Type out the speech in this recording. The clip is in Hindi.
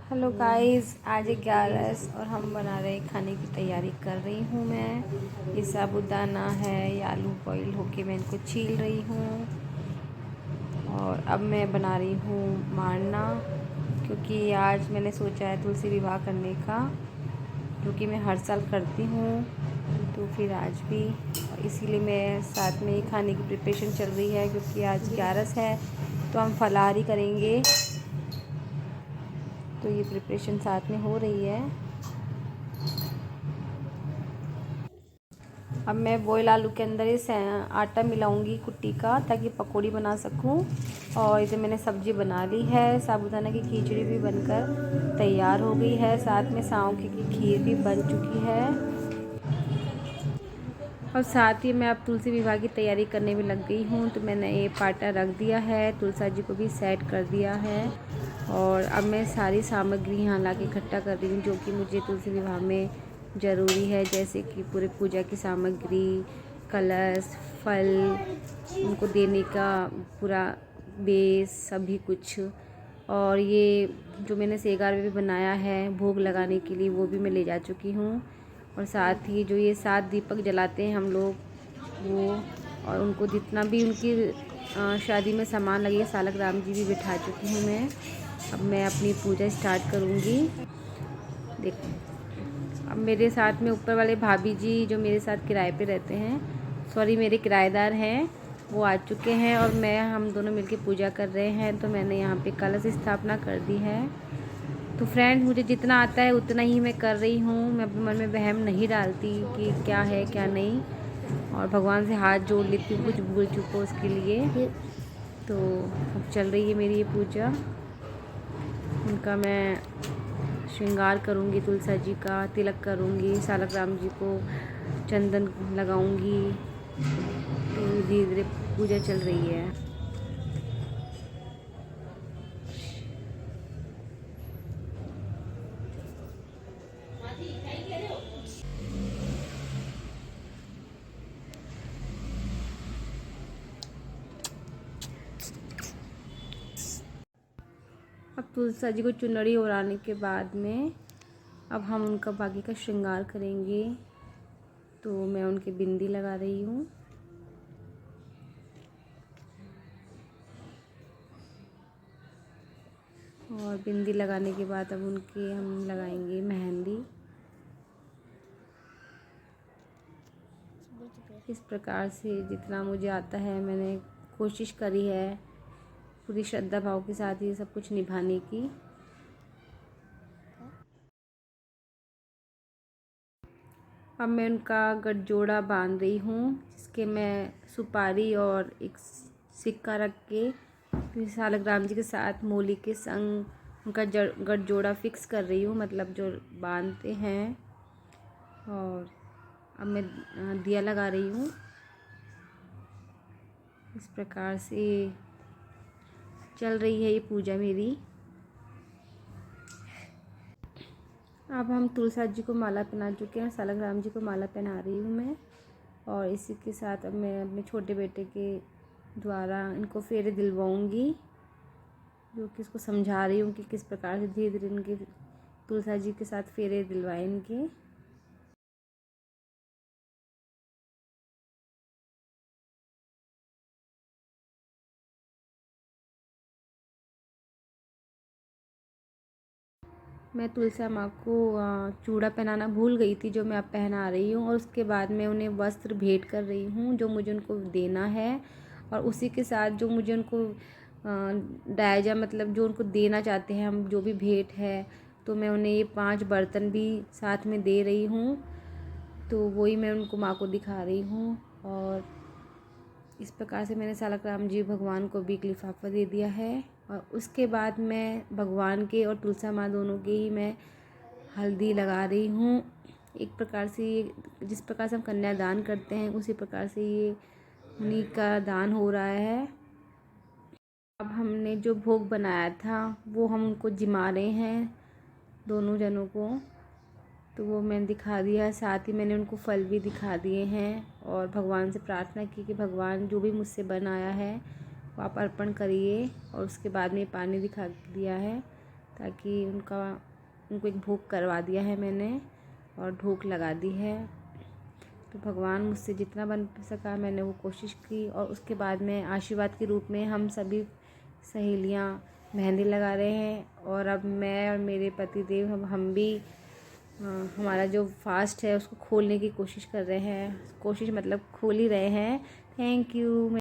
हेलो गाइस, आज 11 और हम बना रहे खाने की तैयारी कर रही हूँ। मैं ये साबूदाना है, ये आलू बॉईल होके मैं इनको छील रही हूँ और अब मैं बना रही हूँ मारना, क्योंकि आज मैंने सोचा है तुलसी विवाह करने का, जो कि मैं हर साल करती हूँ। तो फिर आज भी इसीलिए मैं साथ में ही खाने की प्रिपरेशन चल रही है, क्योंकि आज 11 है तो हम फलाहारी करेंगे। तो ये प्रिपरेशन साथ में हो रही है। अब मैं बॉयल आलू के अंदर ही आटा मिलाऊंगी कुट्टी का, ताकि पकौड़ी बना सकूं। और इधर मैंने सब्जी बना ली है, साबूदाना की खिचड़ी भी बनकर तैयार हो गई है, साथ में साँव की खीर भी बन चुकी है। और साथ ही मैं अब तुलसी विवाह की तैयारी करने में लग गई हूँ। तो मैंने ये पाटा रख दिया है, तुलसा जी को भी सेट कर दिया है। और अब मैं सारी सामग्री यहाँ ला के इकट्ठा कर रही हूँ, जो कि मुझे तुलसी विवाह में ज़रूरी है, जैसे कि पूरे पूजा की सामग्री, कलश, फल, उनको देने का पूरा बेस, सभी कुछ। और ये जो मैंने सेगार में भी बनाया है भोग लगाने के लिए, वो भी मैं ले जा चुकी हूँ। और साथ ही जो ये 7 दीपक जलाते हैं हम लोग, वो, और उनको जितना भी उनकी शादी में सामान लगेगा, सालक राम जी भी बिठा चुकी हूँ मैं। अब मैं अपनी पूजा स्टार्ट करूँगी। देख, अब मेरे साथ में ऊपर वाले भाभी जी जो मेरे साथ किराए पे रहते हैं, सॉरी मेरे किराएदार हैं, वो आ चुके हैं और हम दोनों मिलके पूजा कर रहे हैं। तो मैंने यहाँ पे कलश स्थापना कर दी है। तो फ्रेंड, मुझे जितना आता है उतना ही मैं कर रही हूँ। मैं अपने मन में वहम नहीं डालती कि क्या है क्या नहीं, और भगवान से हाथ जोड़ लेती हूँ कुछ भूल चूको उसके लिए। तो अब चल रही है मेरी ये पूजा। उनका मैं श्रृंगार करूँगी, तुलसा जी का तिलक करूँगी, सालक राम जी को चंदन लगाऊँगी। तो धीरे धीरे पूजा चल रही है। अब तुलसा जी को चुनरी ओढ़ाने के बाद में अब हम उनका बाकी का श्रृंगार करेंगे। तो मैं उनकी बिंदी लगा रही हूँ। और बिंदी लगाने के बाद अब उनके हम लगाएंगे मेहंदी। इस प्रकार से जितना मुझे आता है मैंने कोशिश करी है पूरी श्रद्धा भाव के साथ ये सब कुछ निभाने की। अब मैं उनका गठजोड़ा बांध रही हूँ, जिसके मैं सुपारी और एक सिक्का रख के फिर सालक राम जी के साथ मोली के संग उनका गठजोड़ा फिक्स कर रही हूँ, मतलब जो बांधते हैं। और अब मैं दिया लगा रही हूँ। इस प्रकार से चल रही है ये पूजा मेरी। अब हम तुलसा जी को माला पहना चुके हैं, सालक राम जी को माला पहना रही हूँ मैं। और इसी के साथ अब मैं अपने छोटे बेटे के द्वारा इनको फेरे दिलवाऊँगी, जो कि इसको समझा रही हूँ कि किस प्रकार से धीरे धीरे इनके तुलसा जी के साथ फेरे दिलवाए इनके। मैं तुलसा माँ को चूड़ा पहनाना भूल गई थी, जो मैं अब पहना रही हूँ। और उसके बाद मैं उन्हें वस्त्र भेंट कर रही हूँ, जो मुझे उनको देना है। और उसी के साथ जो मुझे उनको डायजा, मतलब जो उनको देना चाहते हैं हम, जो भी भेंट है, तो मैं उन्हें ये 5 बर्तन भी साथ में दे रही हूँ। तो वही मैं उनको माँ को दिखा रही हूँ। और इस प्रकार से मैंने सालक राम जी भगवान को भी एक लिफाफा दे दिया है। और उसके बाद मैं भगवान के और तुलसा माँ दोनों के ही मैं हल्दी लगा रही हूँ। एक प्रकार से ये जिस प्रकार से हम कन्यादान करते हैं, उसी प्रकार से ये उन्हीं का दान हो रहा है। अब हमने जो भोग बनाया था वो हम उनको जिमा रहे हैं, दोनों जनों को। तो वो मैंने दिखा दिया, साथ ही मैंने उनको फल भी दिखा दिए हैं। और भगवान से प्रार्थना की कि भगवान जो भी मुझसे बनाया है वो आप अर्पण करिए। और उसके बाद में पानी दिखा दिया है। ताकि उनको एक भोग करवा दिया है मैंने और भोग लगा दी है। तो भगवान मुझसे जितना बन सका मैंने वो कोशिश की। और उसके बाद में आशीर्वाद के रूप में हम सभी सहेलियां मेहंदी लगा रहे हैं। और अब मैं और मेरे पति देव हम भी हमारा जो फास्ट है उसको खोलने की कोशिश कर रहे हैं। कोशिश मतलब खोल ही रहे हैं। Thank you.